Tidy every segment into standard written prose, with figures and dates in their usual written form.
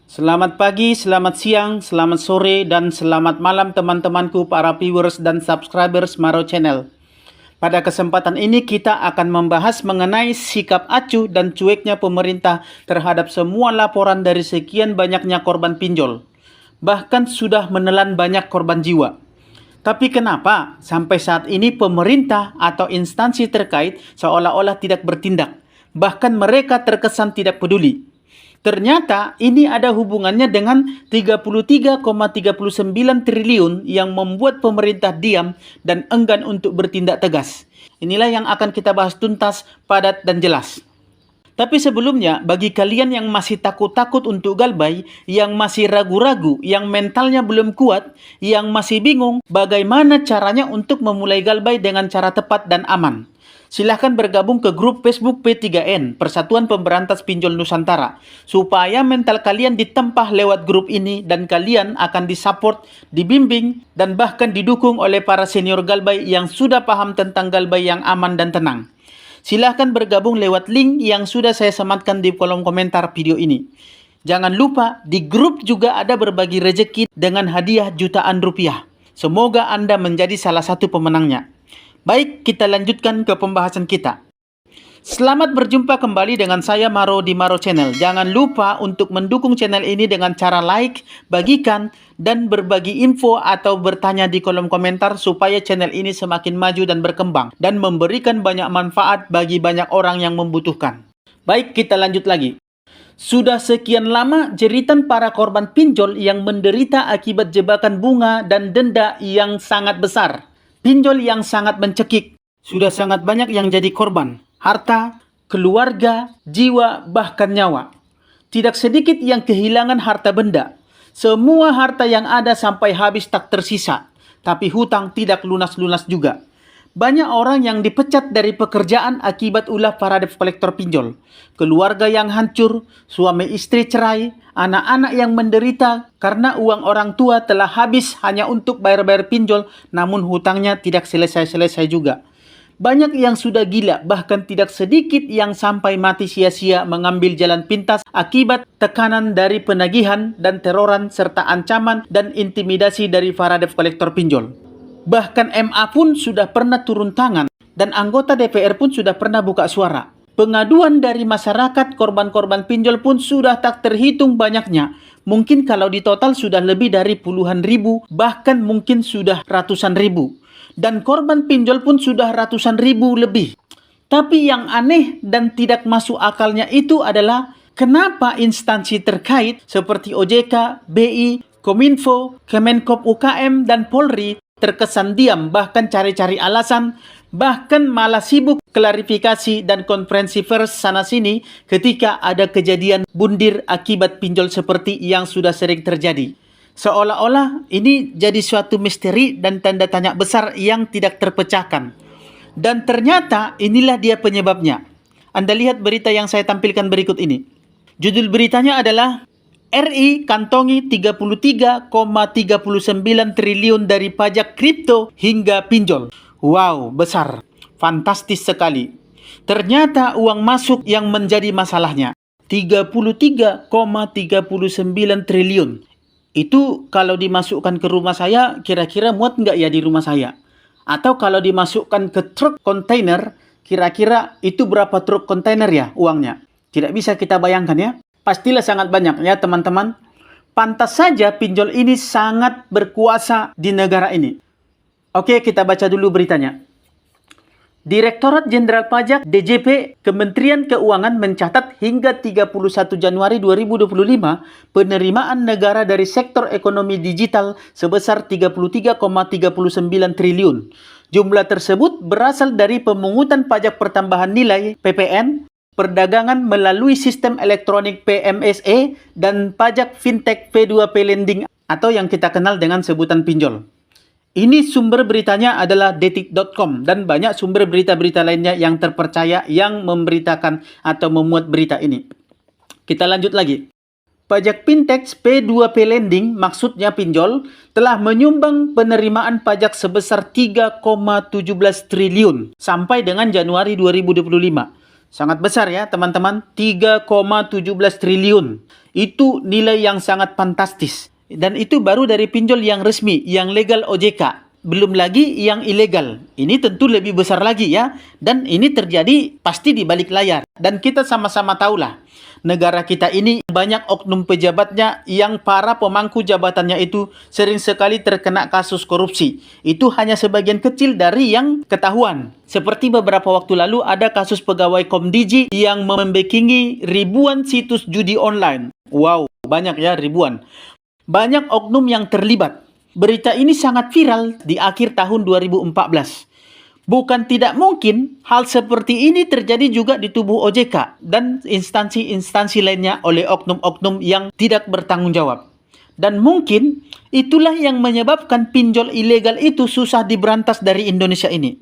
Selamat pagi, selamat siang, selamat sore, dan selamat malam teman-temanku para viewers dan subscribers Maro Channel. Pada kesempatan ini kita akan membahas mengenai sikap acuh dan cueknya pemerintah terhadap semua laporan dari sekian banyaknya korban pinjol. Bahkan sudah menelan banyak korban jiwa. Tapi kenapa sampai saat ini pemerintah atau instansi terkait seolah-olah tidak bertindak? Bahkan mereka terkesan tidak peduli. Ternyata ini ada hubungannya dengan 33,39 triliun yang membuat pemerintah diam dan enggan untuk bertindak tegas. Inilah yang akan kita bahas tuntas, padat, dan jelas. Tapi sebelumnya, bagi kalian yang masih takut-takut untuk galbay, yang masih ragu-ragu, yang mentalnya belum kuat, yang masih bingung bagaimana caranya untuk memulai galbay dengan cara tepat dan aman, silahkan bergabung ke grup Facebook P3N, Persatuan Pemberantas Pinjol Nusantara, supaya mental kalian ditempah lewat grup ini dan kalian akan disupport, dibimbing, dan bahkan didukung oleh para senior galbay yang sudah paham tentang galbay yang aman dan tenang. Silahkan bergabung lewat link yang sudah saya sematkan di kolom komentar video ini. Jangan lupa, di grup juga ada berbagi rezeki dengan hadiah jutaan rupiah. Semoga Anda menjadi salah satu pemenangnya. Baik, kita lanjutkan ke pembahasan kita. Selamat berjumpa kembali dengan saya Maro di Maro Channel. Jangan lupa untuk mendukung channel ini dengan cara like, bagikan, dan berbagi info atau bertanya di kolom komentar supaya channel ini semakin maju dan berkembang dan memberikan banyak manfaat bagi banyak orang yang membutuhkan. Baik, kita lanjut lagi. Sudah sekian lama jeritan para korban pinjol yang menderita akibat jebakan bunga dan denda yang sangat besar. Pinjol yang sangat mencekik. Sudah sangat banyak yang jadi korban. Harta, keluarga, jiwa, bahkan nyawa. Tidak sedikit yang kehilangan harta benda. Semua harta yang ada sampai habis tak tersisa. Tapi hutang tidak lunas-lunas juga. Banyak orang yang dipecat dari pekerjaan akibat ulah para debt collector pinjol. Keluarga yang hancur, suami istri cerai, anak-anak yang menderita karena uang orang tua telah habis hanya untuk bayar-bayar pinjol, namun hutangnya tidak selesai-selesai juga. Banyak yang sudah gila, bahkan tidak sedikit yang sampai mati sia-sia mengambil jalan pintas akibat tekanan dari penagihan dan teroran serta ancaman dan intimidasi dari para debt collector pinjol. Bahkan MA pun sudah pernah turun tangan dan anggota DPR pun sudah pernah buka suara. Pengaduan dari masyarakat korban-korban pinjol pun sudah tak terhitung banyaknya. Mungkin kalau di total sudah lebih dari puluhan ribu, bahkan mungkin sudah ratusan ribu. Dan korban pinjol pun sudah ratusan ribu lebih. Tapi yang aneh dan tidak masuk akalnya itu adalah kenapa instansi terkait seperti OJK, BI, Kominfo, Kemenkop UKM, dan Polri terkesan diam, bahkan cari-cari alasan, bahkan malah sibuk klarifikasi dan konferensi pers sana-sini ketika ada kejadian bundir akibat pinjol seperti yang sudah sering terjadi. Seolah-olah ini jadi suatu misteri dan tanda tanya besar yang tidak terpecahkan. Dan ternyata inilah dia penyebabnya. Anda lihat berita yang saya tampilkan berikut ini. Judul beritanya adalah RI kantongi 33,39 triliun dari pajak kripto hingga pinjol. Wow, besar. Fantastis sekali. Ternyata uang masuk yang menjadi masalahnya. 33,39 triliun. Itu kalau dimasukkan ke rumah saya, kira-kira muat nggak ya di rumah saya? Atau kalau dimasukkan ke truk kontainer, kira-kira itu berapa truk kontainer ya uangnya? Tidak bisa kita bayangkan ya. Pastilah sangat banyak ya teman-teman. Pantas saja pinjol ini sangat berkuasa di negara ini. Oke, kita baca dulu beritanya. Direktorat Jenderal Pajak DJP Kementerian Keuangan mencatat hingga 31 Januari 2025 penerimaan negara dari sektor ekonomi digital sebesar 33,39 triliun. Jumlah tersebut berasal dari pemungutan pajak pertambahan nilai (PPN), perdagangan melalui sistem elektronik PMSE, dan pajak fintech P2P lending atau yang kita kenal dengan sebutan pinjol. Ini sumber beritanya adalah detik.com dan banyak sumber berita-berita lainnya yang terpercaya yang memberitakan atau memuat berita ini. Kita lanjut lagi. Pajak fintech P2P lending, maksudnya pinjol, telah menyumbang penerimaan pajak sebesar 3,17 triliun sampai dengan Januari 2025. Sangat besar ya teman-teman, 3,17 triliun. Itu nilai yang sangat fantastis. Dan itu baru dari pinjol yang resmi, yang legal OJK. Belum lagi yang ilegal. Ini tentu lebih besar lagi ya. Dan ini terjadi pasti di balik layar. Dan kita sama-sama tahulah, negara kita ini banyak oknum pejabatnya yang para pemangku jabatannya itu sering sekali terkena kasus korupsi. Itu hanya sebagian kecil dari yang ketahuan. Seperti beberapa waktu lalu ada kasus pegawai Komdiji yang membekingi ribuan situs judi online. Wow, banyak ya, ribuan. Banyak oknum yang terlibat. Berita ini sangat viral di akhir tahun 2014. Bukan tidak mungkin hal seperti ini terjadi juga di tubuh OJK dan instansi-instansi lainnya oleh oknum-oknum yang tidak bertanggung jawab. Dan mungkin itulah yang menyebabkan pinjol ilegal itu susah diberantas dari Indonesia ini.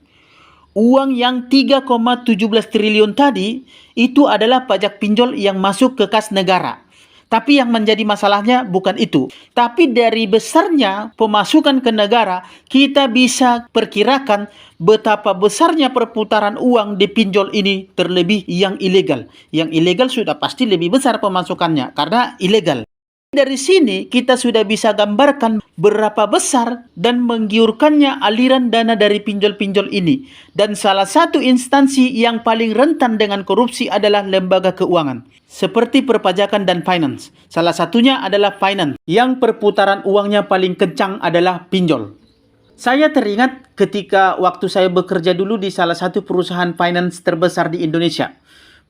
Uang yang 3,17 triliun tadi itu adalah pajak pinjol yang masuk ke kas negara. Tapi yang menjadi masalahnya bukan itu. Tapi dari besarnya pemasukan ke negara, kita bisa perkirakan betapa besarnya perputaran uang di pinjol ini terlebih yang ilegal. Yang ilegal sudah pasti lebih besar pemasukannya karena ilegal. Dari sini kita sudah bisa gambarkan berapa besar dan menggiurkannya aliran dana dari pinjol-pinjol ini. Dan salah satu instansi yang paling rentan dengan korupsi adalah lembaga keuangan. Seperti perpajakan dan finance. Salah satunya adalah finance. Yang perputaran uangnya paling kencang adalah pinjol. Saya teringat ketika waktu saya bekerja dulu di salah satu perusahaan finance terbesar di Indonesia.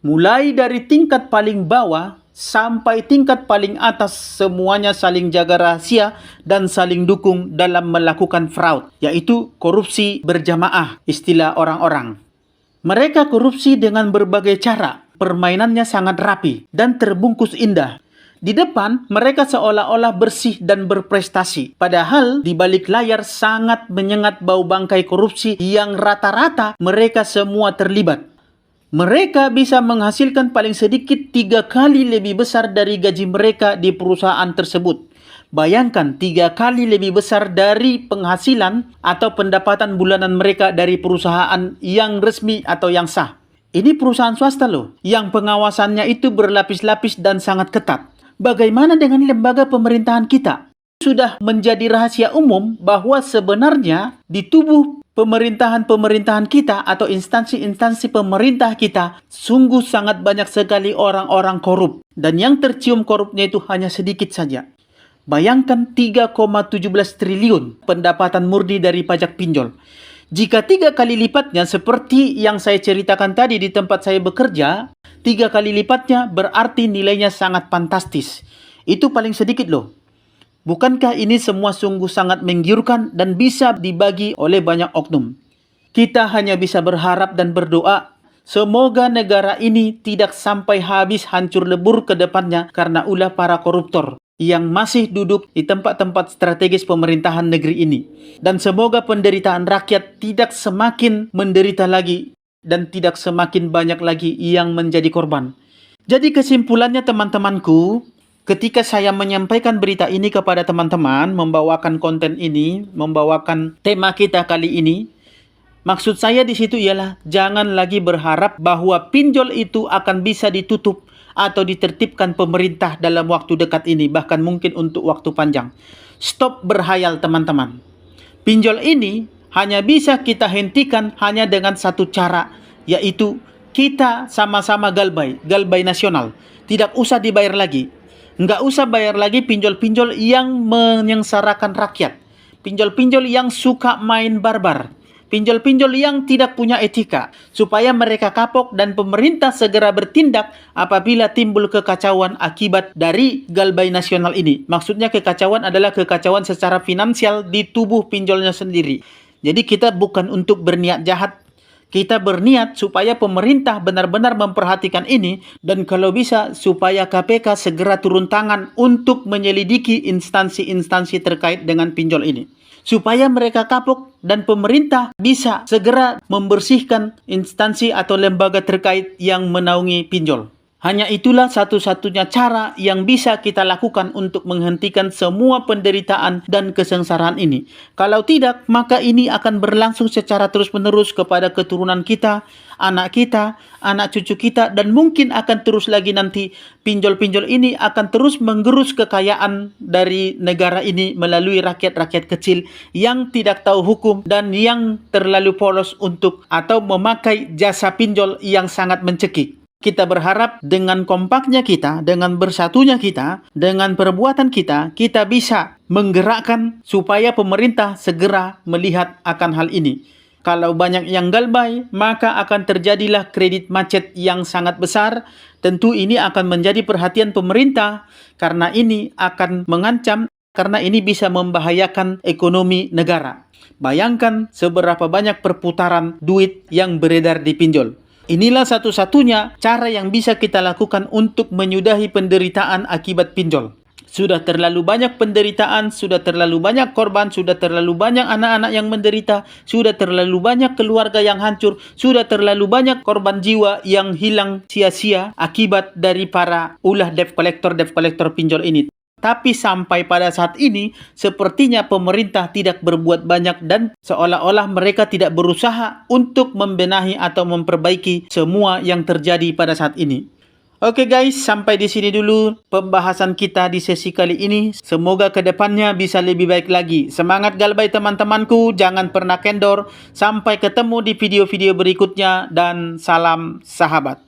Mulai dari tingkat paling bawah sampai tingkat paling atas, semuanya saling jaga rahasia dan saling dukung dalam melakukan fraud, yaitu korupsi berjamaah, istilah orang-orang. Mereka korupsi dengan berbagai cara, permainannya sangat rapi dan terbungkus indah. Di depan, mereka seolah-olah bersih dan berprestasi. Padahal, di balik layar sangat menyengat bau bangkai korupsi yang rata-rata mereka semua terlibat. Mereka bisa menghasilkan paling sedikit 3 kali lebih besar dari gaji mereka di perusahaan tersebut. Bayangkan 3 kali lebih besar dari penghasilan atau pendapatan bulanan mereka dari perusahaan yang resmi atau yang sah. Ini perusahaan swasta loh, yang pengawasannya itu berlapis-lapis dan sangat ketat. Bagaimana dengan lembaga pemerintahan kita? Sudah menjadi rahasia umum bahwa sebenarnya di tubuh pemerintahan kita atau instansi-instansi pemerintah kita sungguh sangat banyak sekali orang-orang korup. Dan yang tercium korupnya itu hanya sedikit saja. Bayangkan 3,17 triliun pendapatan murni dari pajak pinjol. Jika 3 kali lipatnya seperti yang saya ceritakan tadi di tempat saya bekerja, 3 kali lipatnya berarti nilainya sangat fantastis. Itu paling sedikit loh. Bukankah ini semua sungguh sangat menggiurkan dan bisa dibagi oleh banyak oknum? Kita hanya bisa berharap dan berdoa, semoga negara ini tidak sampai habis hancur lebur ke depannya karena ulah para koruptor yang masih duduk di tempat-tempat strategis pemerintahan negeri ini. Dan semoga penderitaan rakyat tidak semakin menderita lagi dan tidak semakin banyak lagi yang menjadi korban. Jadi kesimpulannya teman-temanku, ketika saya menyampaikan berita ini kepada teman-teman, membawakan konten ini, membawakan tema kita kali ini, maksud saya di situ ialah jangan lagi berharap bahwa pinjol itu akan bisa ditutup atau ditertibkan pemerintah dalam waktu dekat ini, bahkan mungkin untuk waktu panjang. Stop berhayal teman-teman. Pinjol ini hanya bisa kita hentikan hanya dengan satu cara, yaitu kita sama-sama galbay nasional. Tidak usah dibayar lagi. Nggak usah bayar lagi pinjol-pinjol yang menyengsarakan rakyat. Pinjol-pinjol yang suka main barbar. Pinjol-pinjol yang tidak punya etika. Supaya mereka kapok dan pemerintah segera bertindak apabila timbul kekacauan akibat dari galbay nasional ini. Maksudnya kekacauan adalah kekacauan secara finansial di tubuh pinjolnya sendiri. Jadi kita bukan untuk berniat jahat. Kita berniat supaya pemerintah benar-benar memperhatikan ini dan kalau bisa supaya KPK segera turun tangan untuk menyelidiki instansi-instansi terkait dengan pinjol ini. Supaya mereka kapok dan pemerintah bisa segera membersihkan instansi atau lembaga terkait yang menaungi pinjol. Hanya itulah satu-satunya cara yang bisa kita lakukan untuk menghentikan semua penderitaan dan kesengsaraan ini. Kalau tidak, maka ini akan berlangsung secara terus-menerus kepada keturunan kita, anak cucu kita, dan mungkin akan terus lagi nanti pinjol-pinjol ini akan terus menggerus kekayaan dari negara ini melalui rakyat-rakyat kecil yang tidak tahu hukum dan yang terlalu polos untuk atau memakai jasa pinjol yang sangat mencekik. Kita berharap dengan kompaknya kita, dengan bersatunya kita, dengan perbuatan kita, kita bisa menggerakkan supaya pemerintah segera melihat akan hal ini. Kalau banyak yang galbay, maka akan terjadilah kredit macet yang sangat besar. Tentu ini akan menjadi perhatian pemerintah karena ini akan mengancam, karena ini bisa membahayakan ekonomi negara. Bayangkan seberapa banyak perputaran duit yang beredar di pinjol. Inilah satu-satunya cara yang bisa kita lakukan untuk menyudahi penderitaan akibat pinjol. Sudah terlalu banyak penderitaan, sudah terlalu banyak korban, sudah terlalu banyak anak-anak yang menderita, sudah terlalu banyak keluarga yang hancur, sudah terlalu banyak korban jiwa yang hilang sia-sia akibat dari para ulah debt collector pinjol ini. Tapi sampai pada saat ini, sepertinya pemerintah tidak berbuat banyak dan seolah-olah mereka tidak berusaha untuk membenahi atau memperbaiki semua yang terjadi pada saat ini. Oke guys, sampai di sini dulu pembahasan kita di sesi kali ini. Semoga kedepannya bisa lebih baik lagi. Semangat galbay teman-temanku, jangan pernah kendor. Sampai ketemu di video-video berikutnya dan salam sahabat.